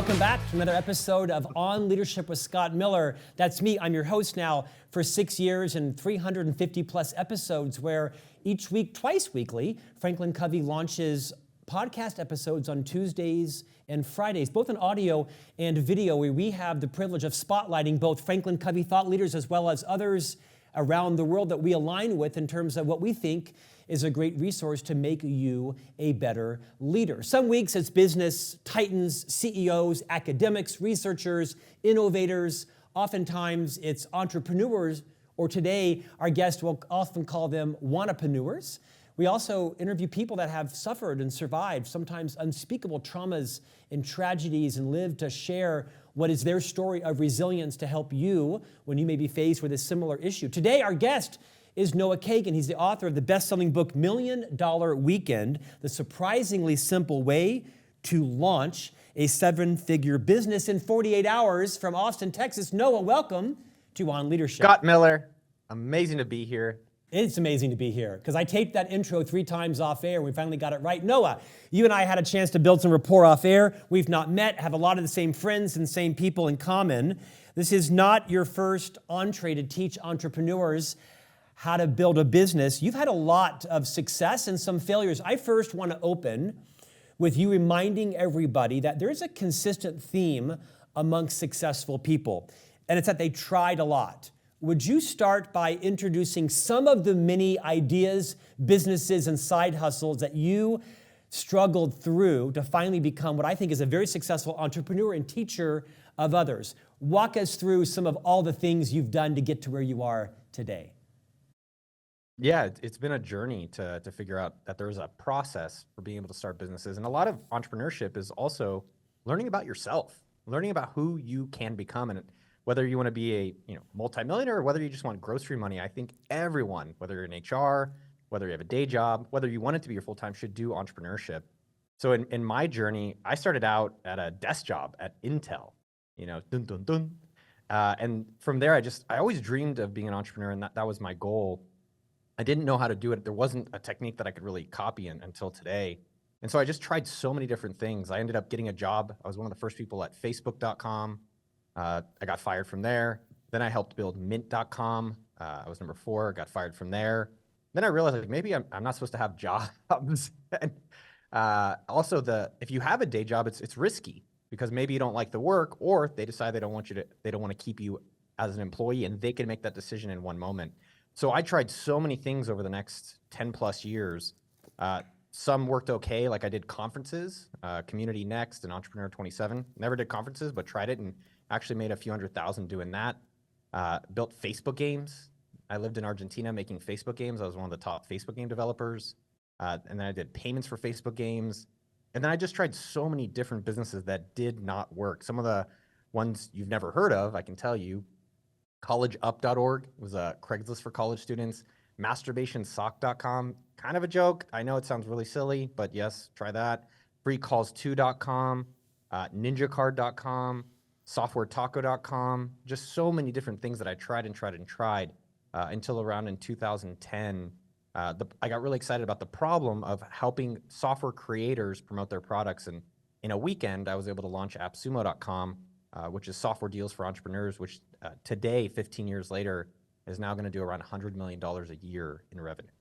welcome back to another episode of On Leadership with Scott Miller. That's me. I'm your host now for 6 years and 350 plus episodes, where each week, twice weekly, Franklin Covey launches podcast episodes on Tuesdays and Fridays, both in audio and video, where we have the privilege of spotlighting both Franklin Covey thought leaders as well as others around the world that we align with in terms of what we think is a great resource to make you a better leader. Some weeks it's business titans, CEOs, academics, researchers, innovators. Oftentimes it's entrepreneurs, or today our guest will often call them wannapreneurs. We also interview people that have suffered and survived sometimes unspeakable traumas and tragedies and live to share what is their story of resilience to help you when you may be faced with a similar issue. Today, our guest is Noah Kagan. He's the author of the best-selling book, $1 Million Weekend, The Surprisingly Simple Way to Launch a Seven-Figure Business in 48 Hours, from Austin, Texas. Noah, welcome to On Leadership. Scott Miller, amazing to be here. It's amazing to be here, because I taped that intro 3 times off air. We finally got it right. Noah, you and I had a chance to build some rapport off air. We've not met, have a lot of the same friends and same people in common. This is not your first entree to teach entrepreneurs how to build a business. You've had a lot of success and some failures. I first want to open with you reminding everybody that there's a consistent theme amongst successful people, and it's that they tried a lot. Would you start by introducing some of the many ideas, businesses, and side hustles that you struggled through to finally become what I think is a very successful entrepreneur and teacher of others? Walk us through some of all the things you've done to get to where you are today. Yeah, it's been a journey to figure out that there's a process for being able to start businesses. And a lot of entrepreneurship is also learning about yourself, learning about who you can become. And whether you want to be a multimillionaire or whether you just want grocery money, I think everyone, whether you're in HR, whether you have a day job, whether you want it to be your full-time, should do entrepreneurship. So in my journey, I started out at a desk job at Intel, dun, dun, dun. And from there, I always dreamed of being an entrepreneur, and that was my goal. I didn't know how to do it. There wasn't a technique that I could really copy until today. And so I just tried so many different things. I ended up getting a job. I was one of the first people at Facebook.com. I got fired from there. Then I helped build Mint.com. I was number 4, got fired from there. Then I realized maybe I'm not supposed to have jobs. And also if you have a day job, it's risky, because maybe you don't like the work, or they decide they don't want to keep you as an employee, and they can make that decision in one moment. So I tried so many things over the next 10 plus years. Some worked okay, like I did conferences, Community Next and Entrepreneur 27. Never did conferences, but tried it and actually made a few $100,000 doing that. Built Facebook games. I lived in Argentina making Facebook games. I was one of the top Facebook game developers. And then I did payments for Facebook games. And then I just tried so many different businesses that did not work. Some of the ones you've never heard of, I can tell you. CollegeUp.org was a Craigslist for college students. MasturbationSock.com, kind of a joke. I know it sounds really silly, but yes, try that. FreeCalls2.com, NinjaCard.com, SoftwareTaco.com, just so many different things that I tried until around in 2010. I got really excited about the problem of helping software creators promote their products. And in a weekend, I was able to launch AppSumo.com, which is software deals for entrepreneurs, which today, 15 years later, is now going to do around $100 million a year in revenue.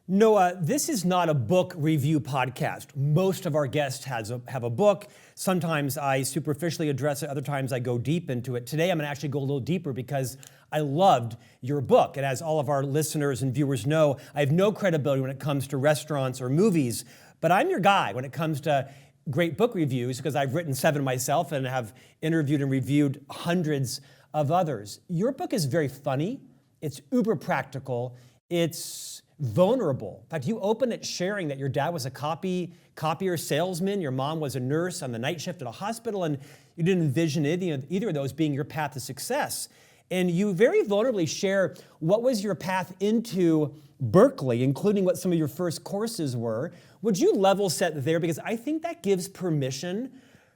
Noah, this is not a book review podcast. Most of our guests have a book. Sometimes I superficially address it. Other times I go deep into it. Today I'm going to actually go a little deeper, because I loved your book. And as all of our listeners and viewers know, I have no credibility when it comes to restaurants or movies. But I'm your guy when it comes to great book reviews, because I've written 7 myself and have interviewed and reviewed hundreds of others. Your book is very funny. It's uber practical. It's vulnerable. In fact, you open it sharing that your dad was a copier salesman, your mom was a nurse on the night shift at a hospital, and you didn't envision either of those being your path to success. And you very vulnerably share what was your path into Berkeley, including what some of your first courses were. Would you level set there? Because I think that gives permission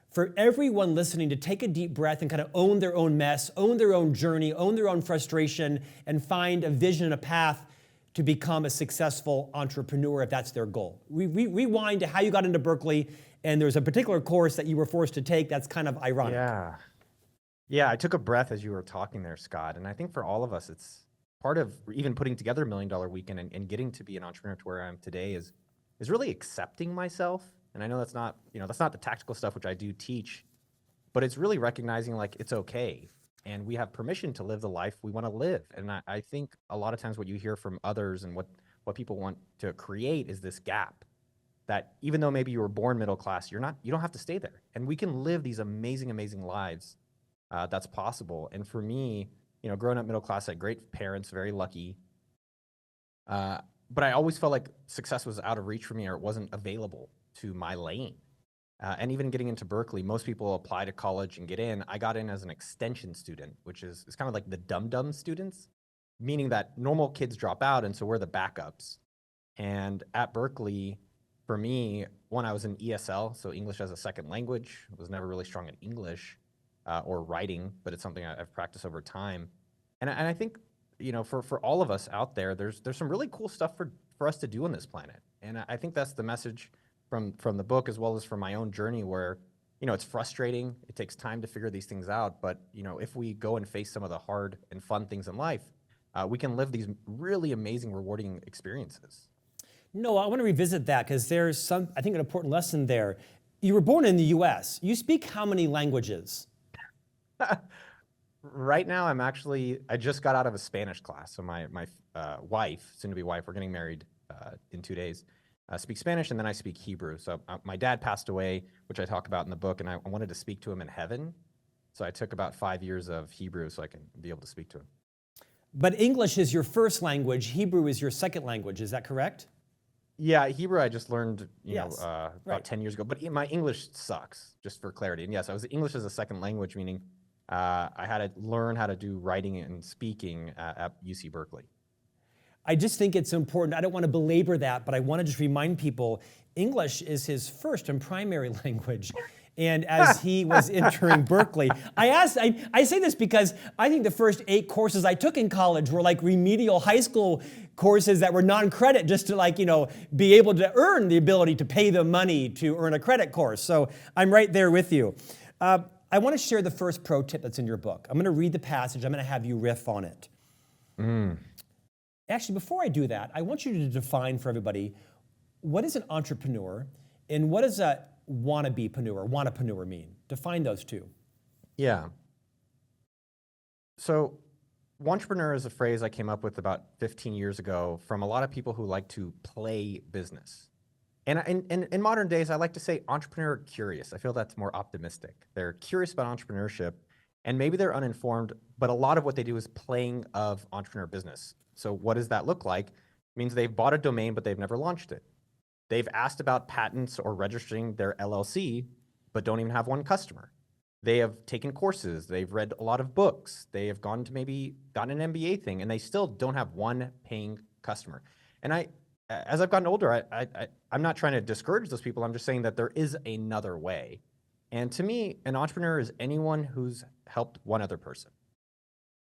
for everyone listening to take a deep breath and kind of own their own mess, own their own journey, own their own frustration, and find a vision and a path to become a successful entrepreneur if that's their goal. Rewind to how you got into Berkeley and there's a particular course that you were forced to take that's kind of ironic. Yeah. Yeah, I took a breath as you were talking there, Scott. And I think for all of us, it's part of even putting together $1 Million Weekend and getting to be an entrepreneur to where I am today is really accepting myself. And I know that's not, that's not the tactical stuff which I do teach, but it's really recognizing like it's okay. And we have permission to live the life we want to live. And I think a lot of times what you hear from others and what people want to create is this gap that even though maybe you were born middle class, you don't have to stay there. And we can live these amazing, amazing lives. That's possible. And for me, growing up middle class, I had great parents, very lucky. But I always felt like success was out of reach for me or it wasn't available to my lane. And even getting into Berkeley, most people apply to college and get in. I got in as an extension student, which is kind of like the dumb students, meaning that normal kids drop out, and so we're the backups. And at Berkeley, for me, one, I was in ESL, so English as a second language. I was never really strong at English or writing, but it's something I've practiced over time. And I think, for all of us out there, there's some really cool stuff for us to do on this planet. And I think that's the message from the book as well as from my own journey where, it's frustrating. It takes time to figure these things out. But, if we go and face some of the hard and fun things in life, we can live these really amazing, rewarding experiences. No, I want to revisit that because there's I think, an important lesson there. You were born in the US. You speak how many languages? Right now, I just got out of a Spanish class. So my wife, soon-to-be wife, we're getting married in 2 days, speaks Spanish, and then I speak Hebrew. So my dad passed away, which I talk about in the book, and I wanted to speak to him in heaven. So I took about 5 years of Hebrew so I can be able to speak to him. But English is your first language. Hebrew is your second language. Is that correct? Yeah, Hebrew I just learned, Right. about 10 years ago. But my English sucks, just for clarity. And yes, I was English as a second language, meaning I had to learn how to do writing and speaking at UC Berkeley. I just think it's important. I don't want to belabor that, but I want to just remind people English is his first and primary language. And as he was entering Berkeley, I say this because I think the first 8 courses I took in college were like remedial high school courses that were non-credit just to be able to earn the ability to pay the money to earn a credit course. So I'm right there with you. I want to share the first pro tip that's in your book. I'm going to read the passage. I'm going to have you riff on it. Actually, before I do that, I want you to define for everybody what is an entrepreneur and what does a wannabepreneur mean? Define those two. Yeah. So, entrepreneur is a phrase I came up with about 15 years ago from a lot of people who like to play business. And in modern days, I like to say entrepreneur curious. I feel that's more optimistic. They're curious about entrepreneurship, and maybe they're uninformed, but a lot of what they do is playing of entrepreneur business. So what does that look like? It means they've bought a domain, but they've never launched it. They've asked about patents or registering their LLC, but don't even have one customer. They have taken courses. They've read a lot of books. They have gone to maybe gotten an MBA thing, and they still don't have one paying customer. And as I've gotten older, I'm not trying to discourage those people. I'm just saying that there is another way. And to me, an entrepreneur is anyone who's helped one other person.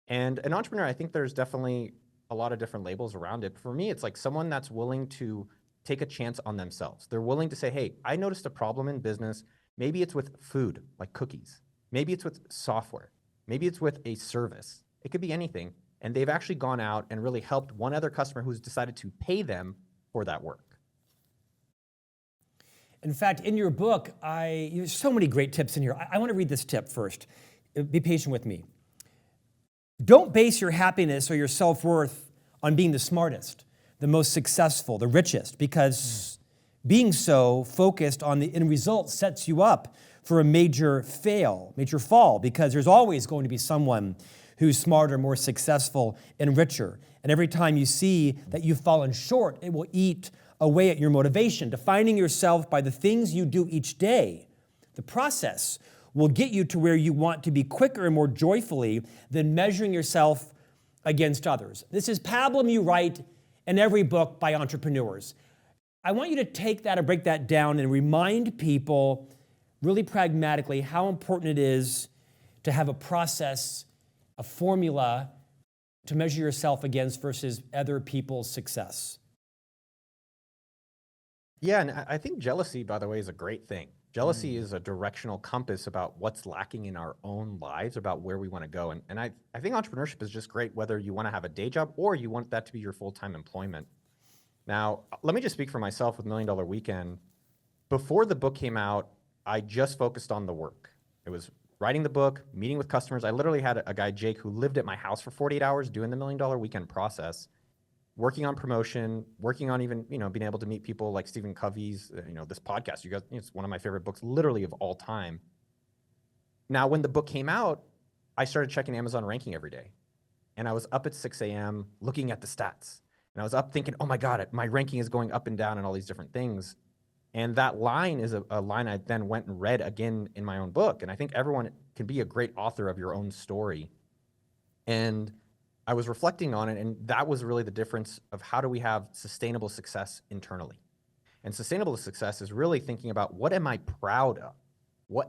And an entrepreneur, I think there's definitely a lot of different labels around it. For me, it's like someone that's willing to take a chance on themselves. They're willing to say, hey, I noticed a problem in business. Maybe it's with food, like cookies. Maybe it's with software. Maybe it's with a service. It could be anything. And they've actually gone out and really helped one other customer who's decided to pay them for that work. In fact, in your book, there's so many great tips in here. I want to read this tip first. Be patient with me. Don't base your happiness or your self-worth on being the smartest, the most successful, the richest, because being so focused on the end result sets you up for a major fall, because there's always going to be someone who's smarter, more successful, and richer. And every time you see that you've fallen short, it will eat away at your motivation. Defining yourself by the things you do each day, the process will get you to where you want to be quicker and more joyfully than measuring yourself against others. This is pablum you write in every book by entrepreneurs. I want you to take that and break that down and remind people really pragmatically how important it is to have a process, a formula to measure yourself against versus other people's success. Yeah, and I think jealousy, by the way, is a great thing. Jealousy is a directional compass about what's lacking in our own lives, about where we want to go. And I think entrepreneurship is just great, whether you want to have a day job or you want that to be your full-time employment. Now, let me just speak for myself with $1 Million Weekend. Before the book came out, I just focused on the work. It was writing the book, meeting with customers. I literally had a guy, Jake, who lived at my house for 48 hours doing the $1 Million Weekend process, working on promotion, working on even, being able to meet people like Stephen Covey's, this podcast. You guys, it's one of my favorite books literally of all time. Now, when the book came out, I started checking Amazon ranking every day. And I was up at 6 a.m. looking at the stats. And I was up thinking, oh my God, my ranking is going up and down and all these different things. And that line is a line I then went and read again in my own book. And I think everyone can be a great author of your own story. And I was reflecting on it, and that was really the difference of how do we have sustainable success internally. And sustainable success is really thinking about what am I proud of?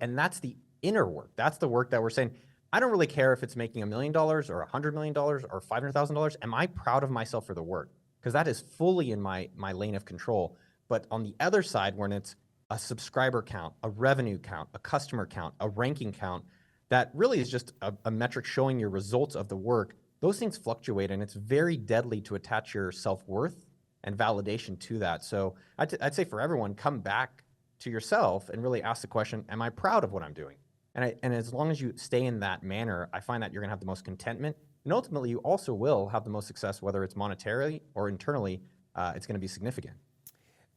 And that's the inner work. That's the work that we're saying, I don't really care if it's making $1 million or $100 million or $500,000. Am I proud of myself for the work? Because that is fully in my lane of control. But on the other side, when it's a subscriber count, a revenue count, a customer count, a ranking count, that really is just a metric showing your results of the work. Those things fluctuate, and it's very deadly to attach your self-worth and validation to that. So I'd say for everyone, come back to yourself and really ask the question, am I proud of what I'm doing? And as long as you stay in that manner, I find that you're gonna have the most contentment, and ultimately you also will have the most success, whether it's monetarily or internally, it's gonna be significant.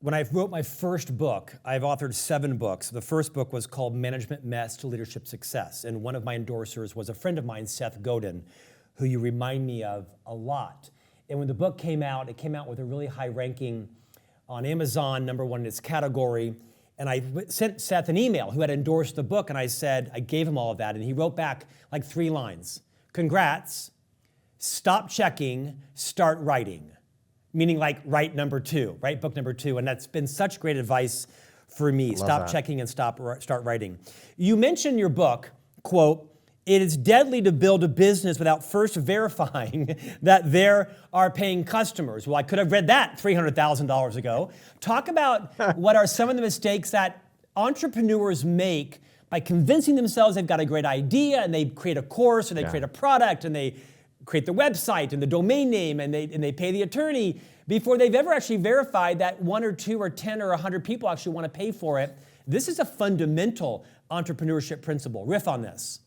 When I wrote my first book, I've authored 7 books. The first book was called Management Mess to Leadership Success. And one of my endorsers was a friend of mine, Seth Godin, who you remind me of a lot. And when the book came out, it came out with a really high ranking on Amazon, #1 in its category. And I sent Seth an email who had endorsed the book, and I gave him all of that. And he wrote back like 3 lines. Congrats, stop checking, start writing. Meaning like write #2, write book #2. And that's been such great advice for me. Stop checking and start writing. You mentioned in your book, quote, it is deadly to build a business without first verifying that there are paying customers. Well, I could have read that $300,000 ago. Talk about what are some of the mistakes that entrepreneurs make by convincing themselves they've got a great idea, and they create a course, or they create a product, and they create the website and the domain name, and they pay the attorney before they've ever actually verified that 1 or 2 or 10 or 100 people actually want to pay for it. This is a fundamental entrepreneurship principle. Riff on this.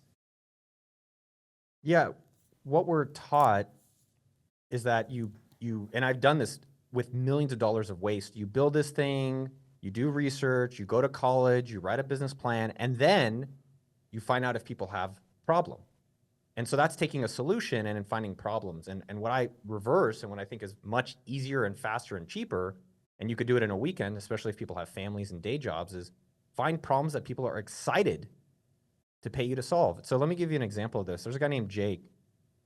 Yeah, what we're taught is that you, and I've done this with millions of dollars of waste. You build this thing, you do research, you go to college, you write a business plan, and then you find out if people have a problem. And so that's taking a solution and then finding problems. And what I reverse, and what I think is much easier and faster and cheaper, and you could do it in a weekend, especially if people have families and day jobs, is find problems that people are excited to pay you to solve. So let me give you an example of this. There's a guy named Jake,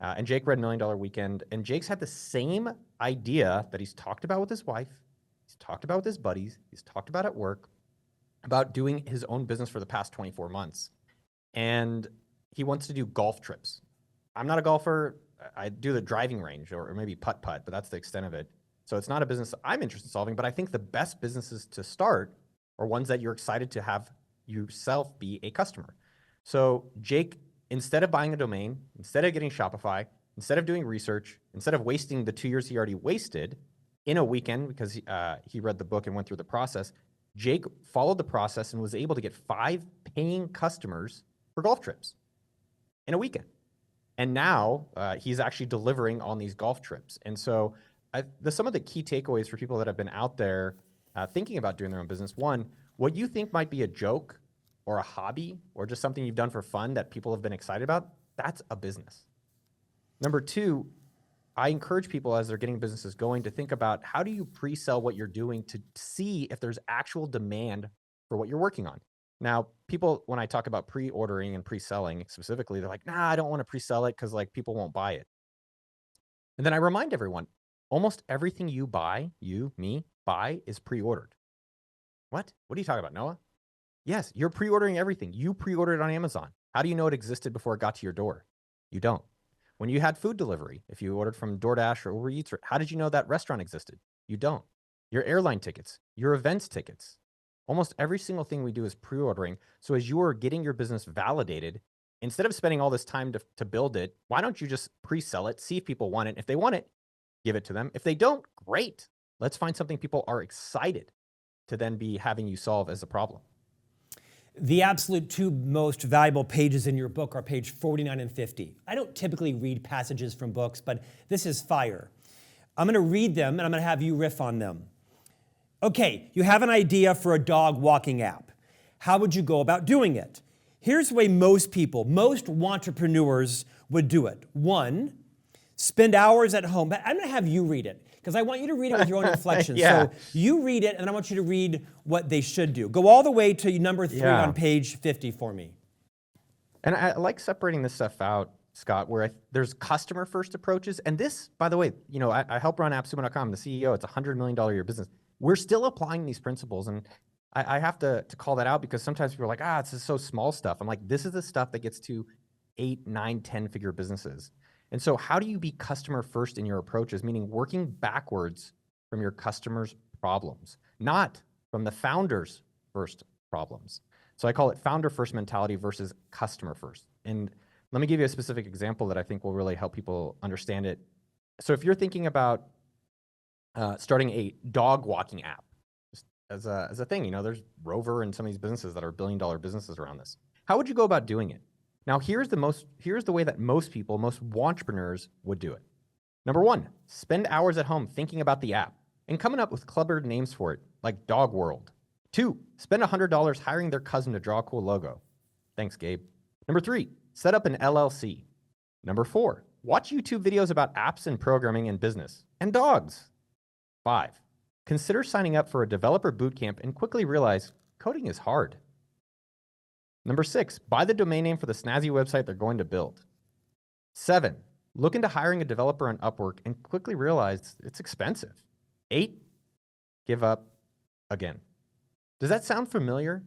and Jake read $1 Million Weekend, and Jake's had the same idea that he's talked about with his wife, he's talked about with his buddies, he's talked about at work, about doing his own business for the past 24 months. And he wants to do golf trips. I'm not a golfer. I do the driving range or maybe putt-putt, but that's the extent of it. So it's not a business I'm interested in solving, but I think the best businesses to start are ones that you're excited to have yourself be a customer. So Jake, instead of buying a domain, instead of getting Shopify, instead of doing research, instead of wasting the 2 years he already wasted in a weekend because he read the book and went through the process, Jake followed the process and was able to get 5 paying customers for golf trips in a weekend. And now he's actually delivering on these golf trips. And so some of the key takeaways for people that have been out there thinking about doing their own business, one, what you think might be a joke or a hobby or just something you've done for fun that people have been excited about, that's a business. Number 2, I encourage people as they're getting businesses going to think about how do you pre-sell what you're doing to see if there's actual demand for what you're working on. Now, people, when I talk about pre-ordering and pre-selling specifically, they're like, nah, I don't want to pre-sell it because like people won't buy it. And then I remind everyone, almost everything you buy, me, buy is pre-ordered. What? What are you talking about, Noah? Yes, you're pre-ordering everything. You pre-ordered it on Amazon. How do you know it existed before it got to your door? You don't. When you had food delivery, if you ordered from DoorDash or Uber Eats, how did you know that restaurant existed? You don't. Your airline tickets, your events tickets, Almost every single thing we do is pre-ordering. So as you are getting your business validated, instead of spending all this time to build it, why don't you just pre-sell it, see if people want it. If they want it, give it to them. If they don't, great. Let's find something people are excited to then be having you solve as a problem. The absolute two most valuable pages in your book are page 49 and 50. I don't typically read passages from books, but this is fire. I'm going to read them, and I'm going to have you riff on them. Okay, you have an idea for a dog walking app. How would you go about doing it? Here's the way most people, most entrepreneurs would do it. One, spend hours at home. But I'm going to have you read it because I want you to read it with your own inflection. Yeah. So you read it, and then I want you to read what they should do. Go all the way to number 3 Yeah. on page 50 for me. And I like separating this stuff out, Scott, where there's customer first approaches. And this, by the way, I help run AppSumo.com, the CEO. It's a $100 million a year business. We're still applying these principles. And I have to call that out because sometimes people are like, it's just so small stuff. I'm like, this is the stuff that gets to 8, 9, 10-figure businesses. And so how do you be customer first in your approaches, meaning working backwards from your customers' problems, not from the founder's first problems. So I call it founder first mentality versus customer first. And let me give you a specific example that I think will really help people understand it. So if you're thinking about starting a dog walking app as a thing, there's Rover and some of these businesses that are billion-dollar businesses around this. How would you go about doing it? Now, here's the way that most people, most entrepreneurs would do it. Number one, spend hours at home thinking about the app and coming up with clever names for it, like Dog World. 2, spend $100 hiring their cousin to draw a cool logo. Thanks, Gabe. Number 3, set up an LLC. Number 4, watch YouTube videos about apps and programming and business and dogs. 5, consider signing up for a developer bootcamp and quickly realize coding is hard. Number 6, buy the domain name for the snazzy website they're going to build. 7, look into hiring a developer on Upwork and quickly realize it's expensive. 8, give up again. Does that sound familiar?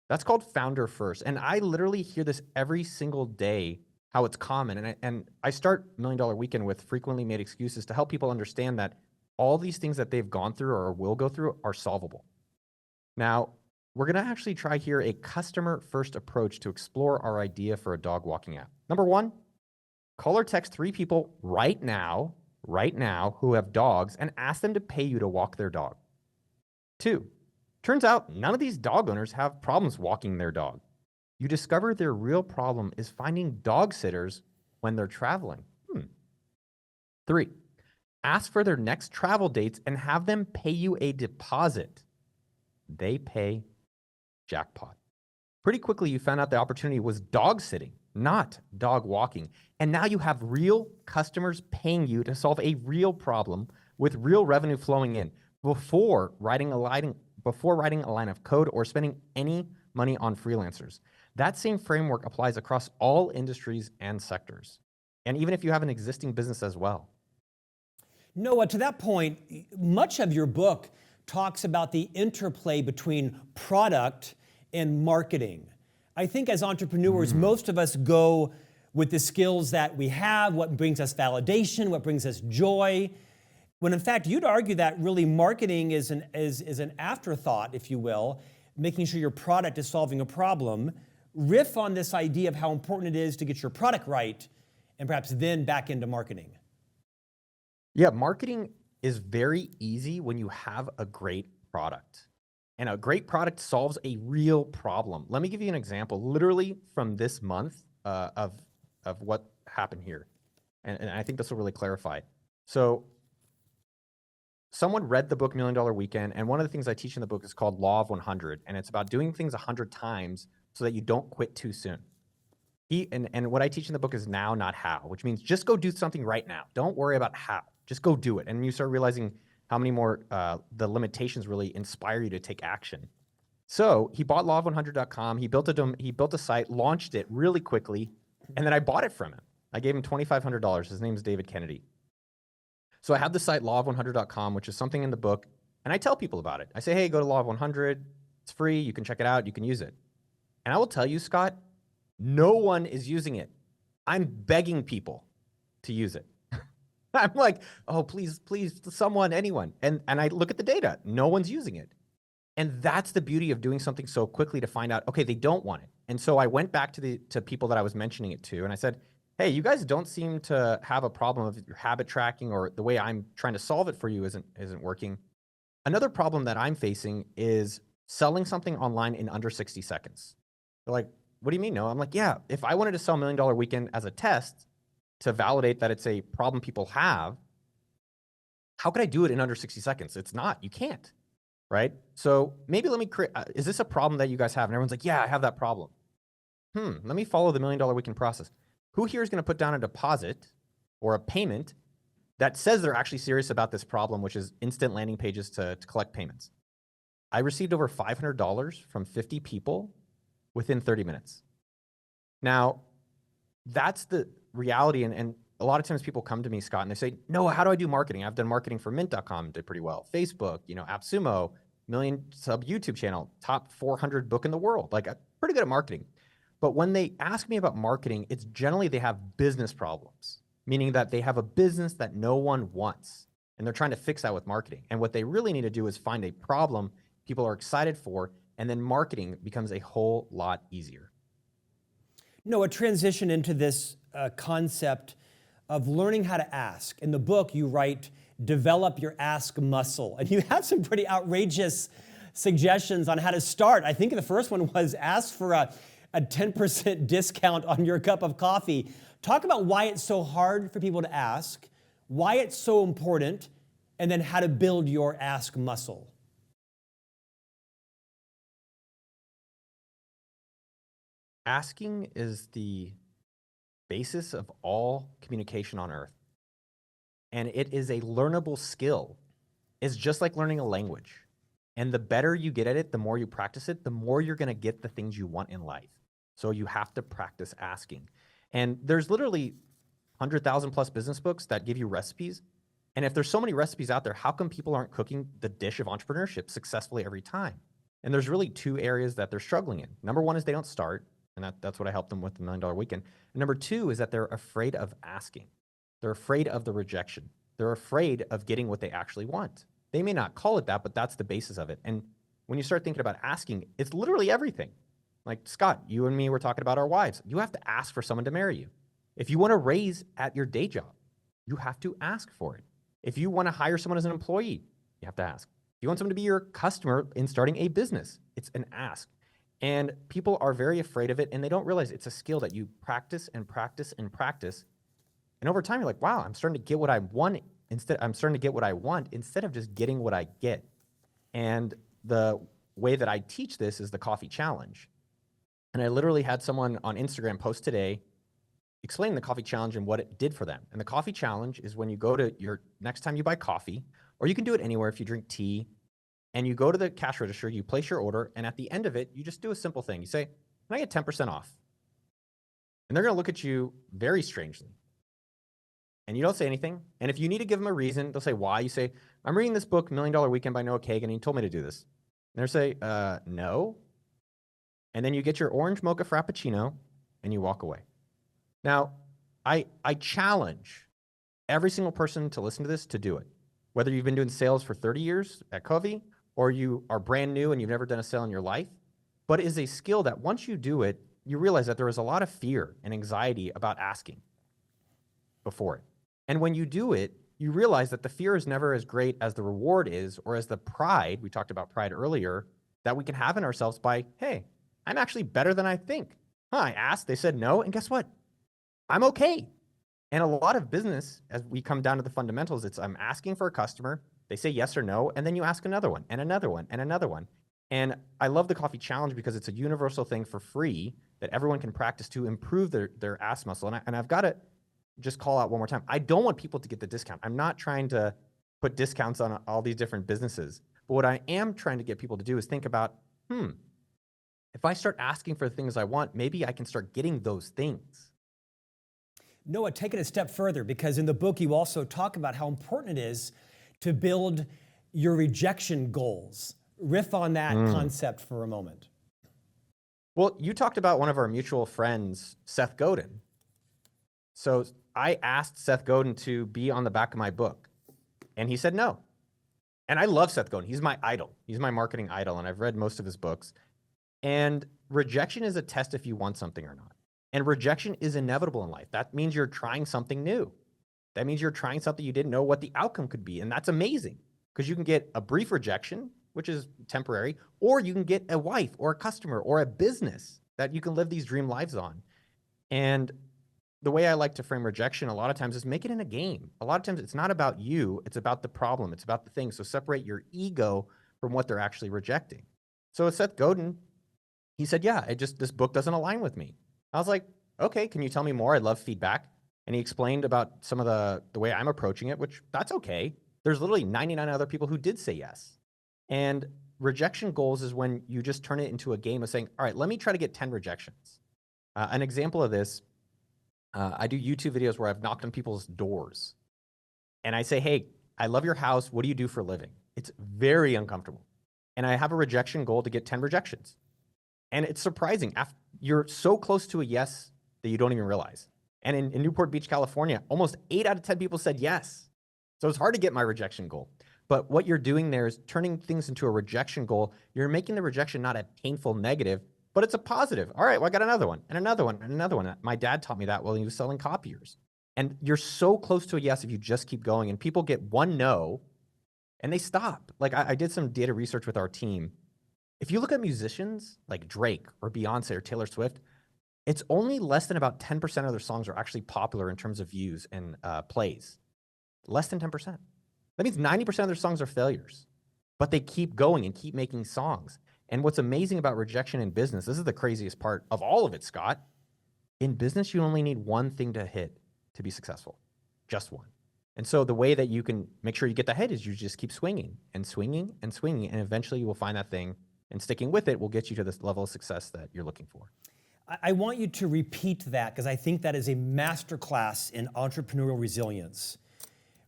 That's called founder first. And I literally hear this every single day, how it's common. And I start $1 Million Weekend with frequently made excuses to help people understand that all these things that they've gone through or will go through are solvable. Now, we're going to actually try here a customer first approach to explore our idea for a dog walking app. Number 1, call or text 3 people right now, who have dogs and ask them to pay you to walk their dog. 2, turns out none of these dog owners have problems walking their dog. You discover their real problem is finding dog sitters when they're traveling. 3, ask for their next travel dates and have them pay you a deposit. They pay. Jackpot. Pretty quickly, you found out the opportunity was dog sitting, not dog walking. And now you have real customers paying you to solve a real problem with real revenue flowing in before writing a line of code or spending any money on freelancers. That same framework applies across all industries and sectors. And even if you have an existing business as well. Noah, to that point, much of your book talks about the interplay between product and marketing. I think as entrepreneurs, most of us go with the skills that we have, what brings us validation, what brings us joy, when in fact you'd argue that really marketing is an afterthought, if you will, making sure your product is solving a problem. Riff on this idea of how important it is to get your product right and perhaps then back into marketing. Yeah, marketing is very easy when you have a great product. And a great product solves a real problem. Let me give you an example, literally from this month of what happened here. And I think this will really clarify. So someone read the book $1 Million Weekend, and one of the things I teach in the book is called Law of 100, and it's about doing things 100 times so that you don't quit too soon. And what I teach in the book is now, not how, which means just go do something right now. Don't worry about how. Just go do it. And you start realizing how many more the limitations really inspire you to take action. So he bought law100.com. He built a site, launched it really quickly, and then I bought it from him. I gave him $2,500. His name is David Kennedy. So I have the site law100.com, which is something in the book, and I tell people about it. I say, hey, go to Law of 100. It's free. You can check it out. You can use it. And I will tell you, Scott, no one is using it. I'm begging people to use it. I'm like, oh, please, someone, anyone. And I look at the data. No one's using it. And that's the beauty of doing something so quickly to find out, okay, they don't want it. And so I went back to people that I was mentioning it to, and I said, hey, you guys don't seem to have a problem of your habit tracking, or the way I'm trying to solve it for you isn't working. Another problem that I'm facing is selling something online in under 60 seconds. They're like, what do you mean? No, I'm like, yeah, if I wanted to sell $1 Million Weekend as a test to validate that it's a problem people have, how could I do it in under 60 seconds? It's not, you can't, right? So maybe let me create, is this a problem that you guys have? And everyone's like, yeah, I have that problem. Let me follow the $1 Million Weekend process. Who here is going to put down a deposit or a payment that says they're actually serious about this problem, which is instant landing pages to collect payments? I received over $500 from 50 people within 30 minutes. Now, that's the reality. And a lot of times people come to me, Scott, and they say, no, how do I do marketing? I've done marketing for mint.com, did pretty well. Facebook, AppSumo, million sub YouTube channel, top 400 book in the world. Like, I'm pretty good at marketing. But when they ask me about marketing, it's generally they have business problems, meaning that they have a business that no one wants, and they're trying to fix that with marketing. And what they really need to do is find a problem people are excited for, and then marketing becomes a whole lot easier. A transition into this concept of learning how to ask. In the book, you write, develop your ask muscle. And you have some pretty outrageous suggestions on how to start. I think the first one was ask for a 10% discount on your cup of coffee. Talk about why it's so hard for people to ask, why it's so important, and then how to build your ask muscle. Asking is the basis of all communication on earth. And it is a learnable skill. It's just like learning a language. And the better you get at it, the more you practice it, the more you're going to get the things you want in life. So you have to practice asking. And there's literally 100,000 plus business books that give you recipes. And if there's so many recipes out there, how come people aren't cooking the dish of entrepreneurship successfully every time? And there's really two areas that they're struggling in. Number one is they don't start. And that's what I help them with the $1 Million Weekend. And number two is that they're afraid of asking. They're afraid of the rejection. They're afraid of getting what they actually want. They may not call it that, but that's the basis of it. And when you start thinking about asking, it's literally everything. Like, Scott, you and me were talking about our wives. You have to ask for someone to marry you. If you want a raise at your day job, you have to ask for it. If you want to hire someone as an employee, you have to ask. If you want someone to be your customer in starting a business, it's an ask. And people are very afraid of it, and they don't realize it's a skill that you practice and practice and practice. And over time, you're like, wow, I'm starting to get what I want instead of just getting what I get. And the way that I teach this is the coffee challenge. And I literally had someone on Instagram post today explaining the coffee challenge and what it did for them. And the coffee challenge is when you go to your next time you buy coffee, or you can do it anywhere if you drink tea, and you go to the cash register, you place your order, and at the end of it, you just do a simple thing. You say, can I get 10% off? And they're going to look at you very strangely. And you don't say anything. And if you need to give them a reason, they'll say, why? You say, I'm reading this book, $1 Million Weekend by Noah Kagan, and he told me to do this. And they'll say, no. And then you get your orange mocha frappuccino, and you walk away. Now, I challenge every single person to listen to this to do it. Whether you've been doing sales for 30 years at Covey, or you are brand new and you've never done a sale in your life, but it is a skill that once you do it, you realize that there is a lot of fear and anxiety about asking before it. And when you do it, you realize that the fear is never as great as the reward is, or as the pride, we talked about pride earlier, that we can have in ourselves by, hey, I'm actually better than I think. I asked, they said no, and guess what? I'm okay. And a lot of business, as we come down to the fundamentals, it's I'm asking for a customer, they say yes or no, and then you ask another one, and another one, and another one. And I love the coffee challenge because it's a universal thing for free that everyone can practice to improve their ask muscle. And I've got to just call out one more time. I don't want people to get the discount. I'm not trying to put discounts on all these different businesses. But what I am trying to get people to do is think about, if I start asking for the things I want, maybe I can start getting those things. Noah, take it a step further, because in the book you also talk about how important it is to build your rejection goals. Riff on that concept for a moment. Well, you talked about one of our mutual friends, Seth Godin. So I asked Seth Godin to be on the back of my book, and he said no. And I love Seth Godin. He's my idol. He's my marketing idol. And I've read most of his books. And rejection is a test if you want something or not. And rejection is inevitable in life. That means you're trying something new. That means you're trying something you didn't know what the outcome could be. And that's amazing because you can get a brief rejection, which is temporary, or you can get a wife or a customer or a business that you can live these dream lives on. And the way I like to frame rejection a lot of times is make it in a game. A lot of times it's not about you, it's about the problem, it's about the thing. So separate your ego from what they're actually rejecting. So with Seth Godin, he said, yeah, this book doesn't align with me. I was like, okay, can you tell me more? I'd love feedback. And he explained about some of the way I'm approaching it, which that's okay. There's literally 99 other people who did say yes. And rejection goals is when you just turn it into a game of saying, all right, let me try to get 10 rejections. An example of this, I do YouTube videos where I've knocked on people's doors. And I say, hey, I love your house. What do you do for a living? It's very uncomfortable. And I have a rejection goal to get 10 rejections. And it's surprising. You're so close to a yes that you don't even realize. And in Newport Beach, California, almost 8 out of 10 people said yes. So it's hard to get my rejection goal. But what you're doing there is turning things into a rejection goal. You're making the rejection not a painful negative, but it's a positive. All right, well, I got another one and another one and another one. My dad taught me that while he was selling copiers. And you're so close to a yes if you just keep going. And people get one no and they stop. Like I did some data research with our team. If you look at musicians like Drake or Beyonce or Taylor Swift, it's only less than about 10% of their songs are actually popular in terms of views and plays. Less than 10%. That means 90% of their songs are failures, but they keep going and keep making songs. And what's amazing about rejection in business, this is the craziest part of all of it, Scott. In business, you only need one thing to hit to be successful, just one. And so the way that you can make sure you get the hit is you just keep swinging and swinging and swinging, and eventually you will find that thing, and sticking with it will get you to this level of success that you're looking for. I want you to repeat that because I think that is a masterclass in entrepreneurial resilience.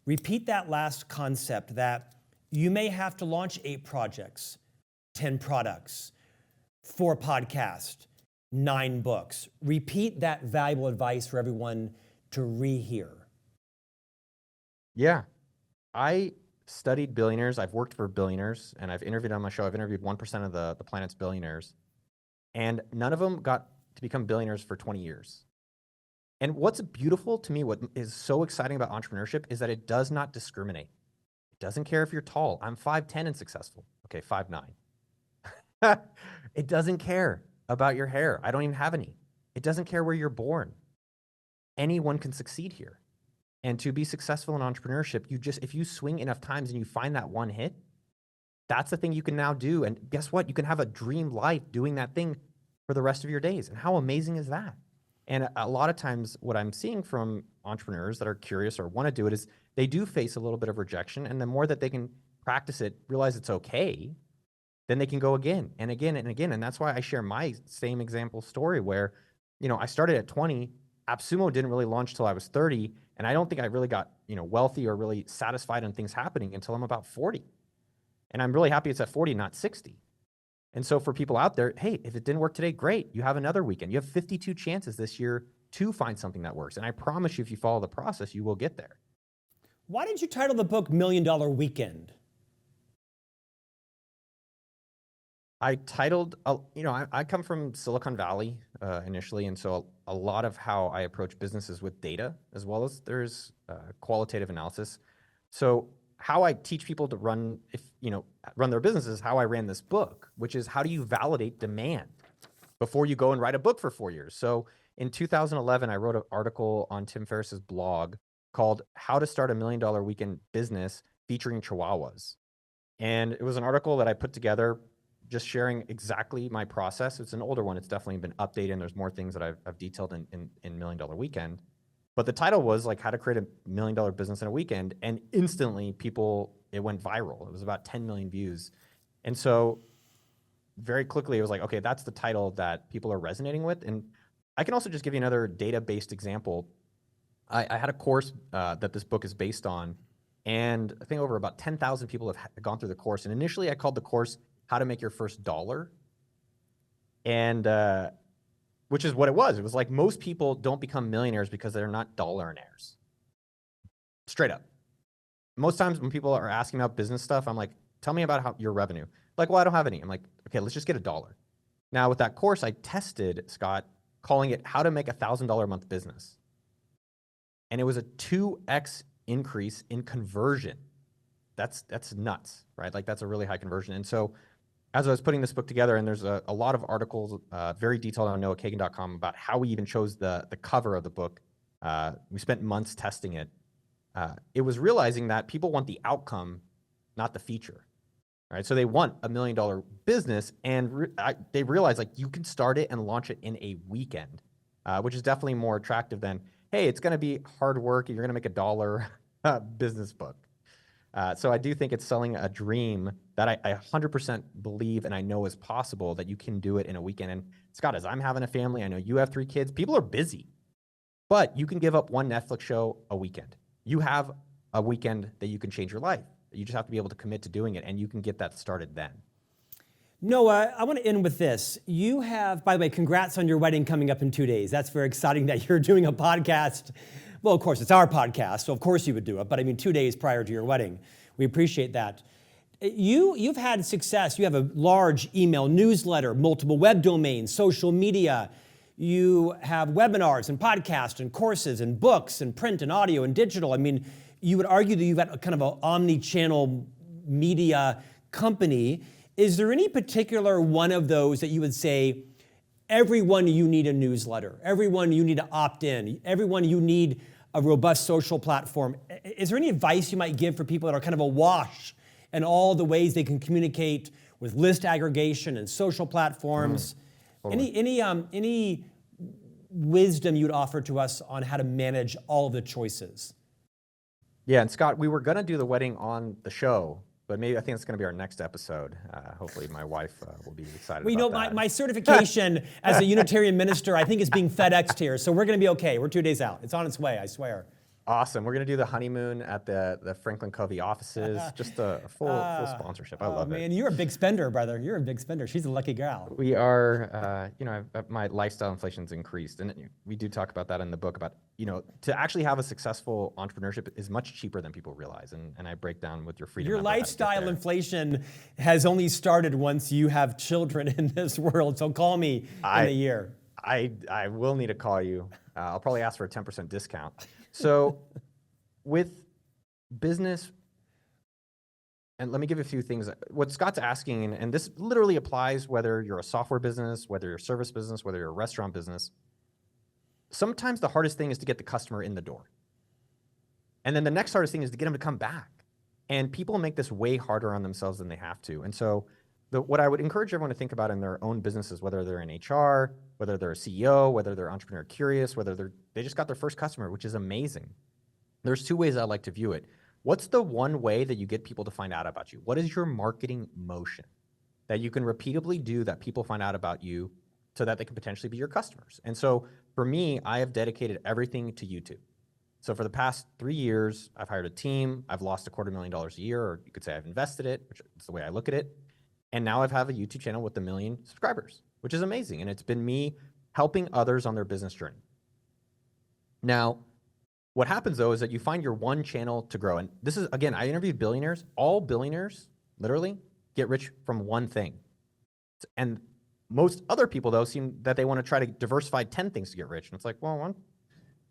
Repeat that last concept that you may have to launch 8 projects, 10 products, 4 podcasts, 9 books. Repeat that valuable advice for everyone to rehear. Yeah. I studied billionaires. I've worked for billionaires, and I've interviewed on my show. I've interviewed 1% of the planet's billionaires, and none of them got to become billionaires for 20 years. And what's beautiful to me, what is so exciting about entrepreneurship is that it does not discriminate. It doesn't care if you're tall. I'm 5'10" and successful. Okay, 5'9". It doesn't care about your hair. I don't even have any. It doesn't care where you're born. Anyone can succeed here. And to be successful in entrepreneurship, if you swing enough times and you find that one hit, that's the thing you can now do. And guess what? You can have a dream life doing that thing for the rest of your days. And how amazing is that? And a lot of times what I'm seeing from entrepreneurs that are curious or want to do it is they do face a little bit of rejection. And the more that they can practice it, realize it's okay, then they can go again and again and again. And that's why I share my same example story where, I started at 20. AppSumo didn't really launch till I was 30. And I don't think I really got, wealthy or really satisfied on things happening until I'm about 40. And I'm really happy it's at 40, not 60. And so for people out there, hey, if it didn't work today, great. You have another weekend. You have 52 chances this year to find something that works. And I promise you, if you follow the process, you will get there. Why did you title the book $1 Million Weekend? I titled, I come from Silicon Valley initially. And so a lot of how I approach businesses with data, as well as there's qualitative analysis. So how I teach people to run their businesses, how I ran this book, which is how do you validate demand before you go and write a book for 4 years. So in 2011, I wrote an article on Tim Ferriss's blog called How to Start a $1 Million Weekend Business featuring Chihuahuas. And it was an article that I put together just sharing exactly my process. It's an older one. It's definitely been updated, and there's more things that I've detailed in $1 Million Weekend. But the title was like how to create $1 million business in a weekend. And instantly it went viral. It was about 10 million views. And so very quickly it was like, okay, that's the title that people are resonating with. And I can also just give you another data-based example. I had a course that this book is based on. And I think over about 10,000 people have gone through the course. And initially I called the course How to Make Your First Dollar. And which is what it was. It was like most people don't become millionaires because they're not dollaraires. Straight up. most times when people are asking about business stuff, I'm like, tell me about your revenue. Like, well, I don't have any. I'm like, okay, let's just get $1. Now with that course, I tested, Scott, calling it how to make $1,000 a month business. And it was a 2x increase in conversion. That's nuts, right? Like that's a really high conversion. And so as I was putting this book together, and there's a lot of articles, very detailed on noahkagan.com about how we even chose the cover of the book. We spent months testing it. It was realizing that people want the outcome, not the feature, right? So they want $1 million business, and they realize like you can start it and launch it in a weekend, which is definitely more attractive than, hey, it's going to be hard work and you're going to make $1 business book. So I do think it's selling a dream that I 100% believe and I know is possible, that you can do it in a weekend. And Scott, as I'm having a family, I know you have 3 kids, people are busy, but you can give up one Netflix show a weekend. You have a weekend that you can change your life. You just have to be able to commit to doing it, and you can get that started then. Noah, I want to end with this. You have, by the way, congrats on your wedding coming up in 2 days. That's very exciting that you're doing a podcast. Well, of course, it's our podcast, so of course you would do it, but I mean 2 days prior to your wedding. We appreciate that. You've had success. You have a large email newsletter, multiple web domains, social media. You have webinars and podcasts and courses and books and print and audio and digital. I mean, you would argue that you've got kind of an omni-channel media company. Is there any particular one of those that you would say, everyone you need a newsletter, everyone you need to opt in, everyone you need a robust social platform? Is there any advice you might give for people that are kind of awash in all the ways they can communicate with list aggregation and social platforms? Totally. Any wisdom you'd offer to us on how to manage all of the choices? Yeah, and Scott, we were going to do the wedding on the show, but maybe I think it's going to be our next episode. Hopefully my wife will be excited about that. My certification as a Unitarian minister, I think, is being FedExed here, so we're going to be okay. We're 2 days out. It's on its way, I swear. Awesome. We're going to do the honeymoon at the Franklin Covey offices. Just a full sponsorship. I love it. Man, you're a big spender, brother. You're a big spender. She's a lucky gal. We are, my lifestyle inflation's increased. And we do talk about that in the book about, to actually have a successful entrepreneurship is much cheaper than people realize. And I break down with your freedom. Your lifestyle inflation has only started once you have children in this world. So call me in a year. I will need to call you. I'll probably ask for a 10% discount. So with business, and let me give you a few things. What Scott's asking, and this literally applies whether you're a software business, whether you're a service business, whether you're a restaurant business. Sometimes the hardest thing is to get the customer in the door. And then the next hardest thing is to get them to come back. And people make this way harder on themselves than they have to. And so what I would encourage everyone to think about in their own businesses, whether they're in HR, whether they're a CEO, whether they're entrepreneur curious, whether they just got their first customer, which is amazing. There's 2 ways I like to view it. What's the one way that you get people to find out about you? What is your marketing motion that you can repeatedly do that people find out about you so that they can potentially be your customers? And so for me, I have dedicated everything to YouTube. So for the past 3 years, I've hired a team. I've lost $250,000 a year, or you could say I've invested it, which is the way I look at it. And now I have a YouTube channel with 1 million subscribers, which is amazing. And it's been me helping others on their business journey. Now, what happens though is that you find your one channel to grow. And this is, again, I interviewed billionaires. All billionaires, literally, get rich from one thing. And most other people, though, seem that they want to try to diversify 10 things to get rich. And it's like, well,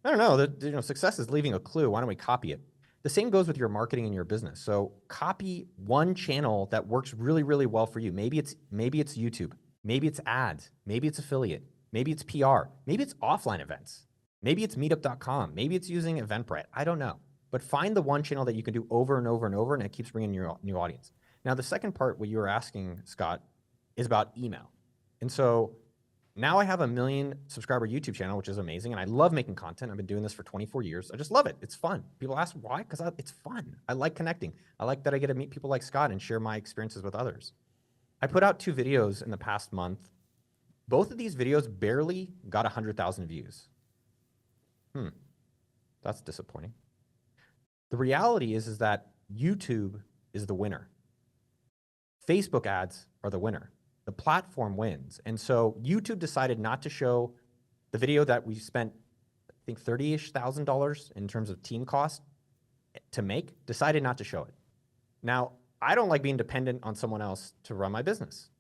I don't know. Success is leaving a clue. Why don't we copy it? The same goes with your marketing and your business. So copy one channel that works really, really well for you. Maybe it's YouTube. Maybe it's ads. Maybe it's affiliate. Maybe it's PR. Maybe it's offline events. Maybe it's meetup.com. Maybe it's using Eventbrite. I don't know. But find the one channel that you can do over and over and over, and it keeps bringing your new audience. Now, the second part, what you were asking, Scott, is about email. And so now I have 1 million subscriber YouTube channel, which is amazing. And I love making content. I've been doing this for 24 years. I just love it. It's fun. People ask why? Because it's fun. I like connecting. I like that I get to meet people like Scott and share my experiences with others. I put out 2 videos in the past month. Both of these videos barely got 100,000 views. That's disappointing. The reality is that YouTube is the winner. Facebook ads are the winner. The platform wins. And so YouTube decided not to show the video that we spent, I think, $30,000 in terms of team cost to make, decided not to show it. Now, I don't like being dependent on someone else to run my business.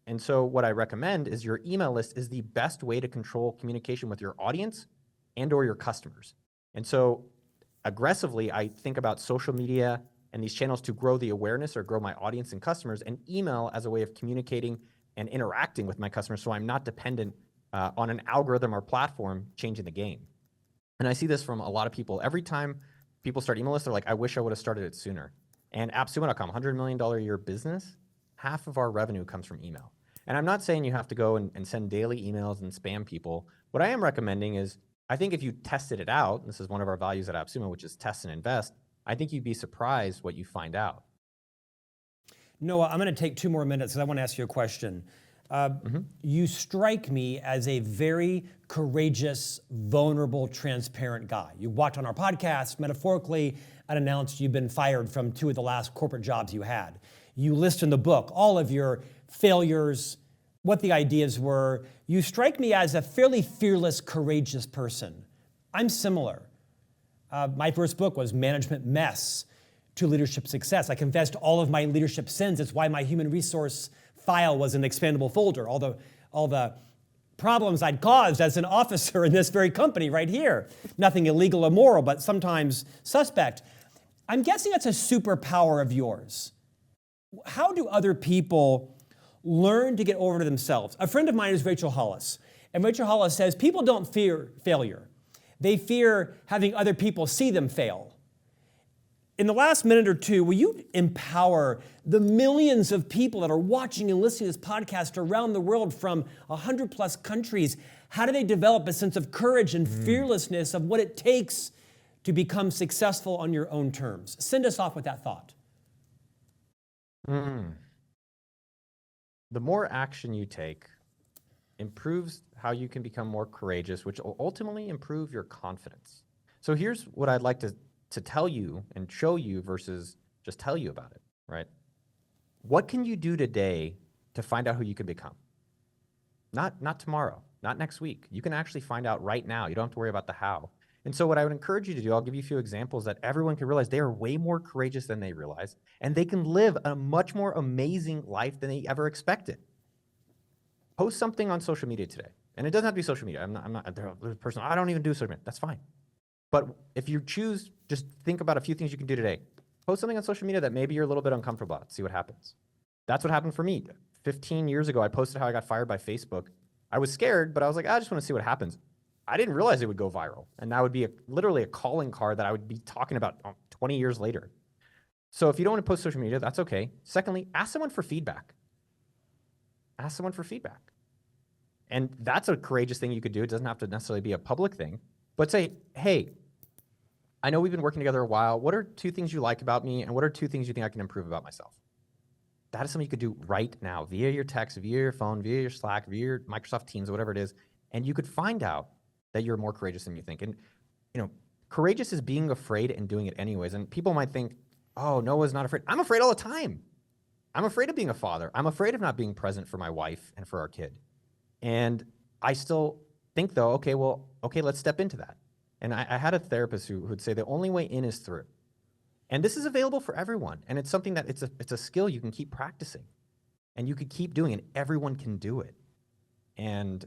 And so what I recommend is your email list is the best way to control communication with your audience and or your customers. And so aggressively, I think about social media and these channels to grow the awareness or grow my audience and customers, and email as a way of communicating and interacting with my customers so I'm not dependent on an algorithm or platform changing the game. And I see this from a lot of people. Every time people start email lists, they're like, I wish I would have started it sooner. And AppSumo.com, $100 million a year business, half of our revenue comes from email. And I'm not saying you have to go and send daily emails and spam people. What I am recommending is, I think if you tested it out, this is one of our values at AppSumo, which is test and invest, I think you'd be surprised what you find out. Noah, I'm going to take 2 more minutes because I want to ask you a question. You strike me as a very courageous, vulnerable, transparent guy. You walked on our podcast, metaphorically, and announced you've been fired from 2 of the last corporate jobs you had. You list in the book all of your failures, what the ideas were. You strike me as a fairly fearless, courageous person. I'm similar. My first book was Management Mess to Leadership Success. I confessed all of my leadership sins. It's why my human resource file was an expandable folder. All the problems I'd caused as an officer in this very company right here. Nothing illegal or moral, but sometimes suspect. I'm guessing that's a superpower of yours. How do other people learn to get over to themselves? A friend of mine is Rachel Hollis. And Rachel Hollis says people don't fear failure. They fear having other people see them fail. In the last minute or 2, will you empower the millions of people that are watching and listening to this podcast around the world from 100+ countries? How do they develop a sense of courage and fearlessness of what it takes to become successful on your own terms? Send us off with that thought. The more action you take improves how you can become more courageous, which will ultimately improve your confidence. So here's what I'd like to tell you and show you versus just tell you about it, right? What can you do today to find out who you can become? Not tomorrow, not next week. You can actually find out right now. You don't have to worry about the how. And so what I would encourage you to do, I'll give you a few examples that everyone can realize they are way more courageous than they realize, and they can live a much more amazing life than they ever expected. Post something on social media today. And it doesn't have to be social media. I'm not a person, I don't even do social media. That's fine. But if you choose, just think about a few things you can do today. Post something on social media that maybe you're a little bit uncomfortable about, see what happens. That's what happened for me. 15 years ago, I posted how I got fired by Facebook. I was scared, but I was like, I just want to see what happens. I didn't realize it would go viral. And that would be literally a calling card that I would be talking about 20 years later. So if you don't want to post social media, that's okay. Secondly, ask someone for feedback. Ask someone for feedback. And that's a courageous thing you could do. It doesn't have to necessarily be a public thing. But say, hey, I know we've been working together a while. What are 2 things you like about me? And what are 2 things you think I can improve about myself? That is something you could do right now via your text, via your phone, via your Slack, via your Microsoft Teams, or whatever it is. And you could find out that you're more courageous than you think. And, courageous is being afraid and doing it anyways. And people might think, oh, Noah's not afraid. I'm afraid all the time. I'm afraid of being a father. I'm afraid of not being present for my wife and for our kid. And I still think, though, okay, let's step into that. And I had a therapist who would say the only way in is through. And this is available for everyone. And it's something that it's a skill you can keep practicing. And you could keep doing it. Everyone can do it. And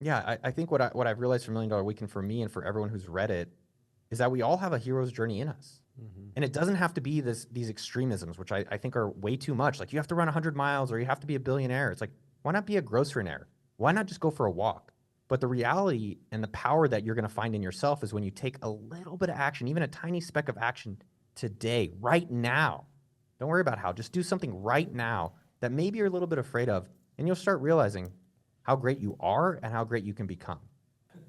yeah, I think what I've realized from $1 Million Weekend for me and for everyone who's read it is that we all have a hero's journey in us. Mm-hmm. And it doesn't have to be these extremisms, which I think are way too much. Like you have to run 100 miles or you have to be a billionaire. It's like, why not be a grocerinaire? Why not just go for a walk? But the reality and the power that you're going to find in yourself is when you take a little bit of action, even a tiny speck of action today, right now. Don't worry about how. Just do something right now that maybe you're a little bit afraid of, and you'll start realizing how great you are and how great you can become.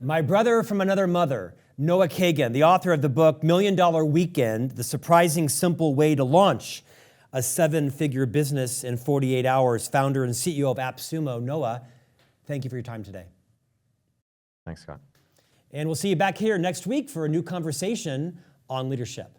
My brother from another mother, Noah Kagan, the author of the book $1 Million Weekend, The Surprising Simple Way to Launch a 7-Figure Business in 48 Hours, founder and CEO of AppSumo. Noah, thank you for your time today. Thanks, Scott. And we'll see you back here next week for a new conversation on leadership.